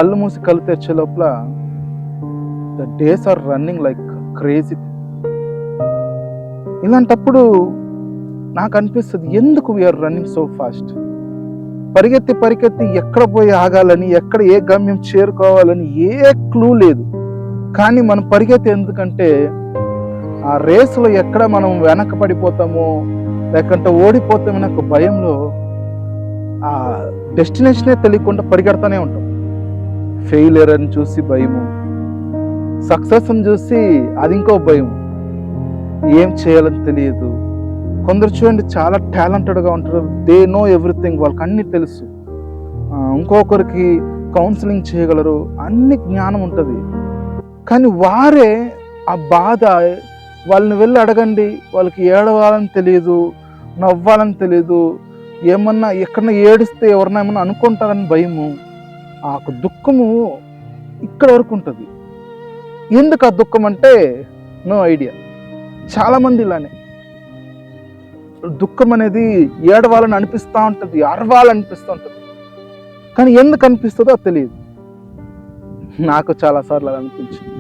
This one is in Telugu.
కళ్ళు మూసి కళ్ళు తెచ్చే లోపల the days are running like crazy. ఇలాంటప్పుడు నాకు అనిపిస్తుంది, ఎందుకు వీఆర్ రన్నింగ్ సో ఫాస్ట్? పరిగెత్తి పరిగెత్తి ఎక్కడ పోయి ఆగాలని, ఎక్కడ ఏ గమ్యం చేరుకోవాలని ఏ క్లూ లేదు. కానీ మనం పరిగెత్తి ఎందుకంటే ఆ రేసులో ఎక్కడ మనం వెనక పడిపోతామో లేకంటే ఓడిపోతామనే ఒక భయంలో ఆ డెస్టినేషనే తెలియకుండా పరిగెడతానే ఉంటాం. ఫెయిలియర్ అని చూసి భయము, సక్సెస్ అని చూసి అది ఇంకో భయం, ఏం చేయాలని తెలియదు. కొందరు చూడండి చాలా టాలెంటెడ్గా ఉంటారు, దే నో ఎవ్రీథింగ్, వాళ్ళకి అన్నీ తెలుసు. ఇంకొకరికి కౌన్సిలింగ్ చేయగలరు, అన్ని జ్ఞానం ఉంటుంది. కానీ వారే ఆ బాధ, వాళ్ళని వెళ్ళి అడగండి, వాళ్ళకి ఏడవాలని తెలియదు, నవ్వాలని తెలియదు, ఏమన్నా ఎక్కడన్నా ఏడిస్తే ఎవరన్నా ఏమన్నా అనుకుంటారని భయము, ఆ దుఃఖము ఇక్కడ వరకు ఉంటుంది. ఎందుకు ఆ దుఃఖం అంటే నో ఐడియా. చాలామంది ఇలానే దుఃఖం అనేది ఏడవాలని అనిపిస్తూ ఉంటుంది, అరవాలనిపిస్తూ ఉంటుంది, కానీ ఎందుకు అనిపిస్తుందో తెలియదు. నాకు చాలాసార్లు అలా అనిపించింది.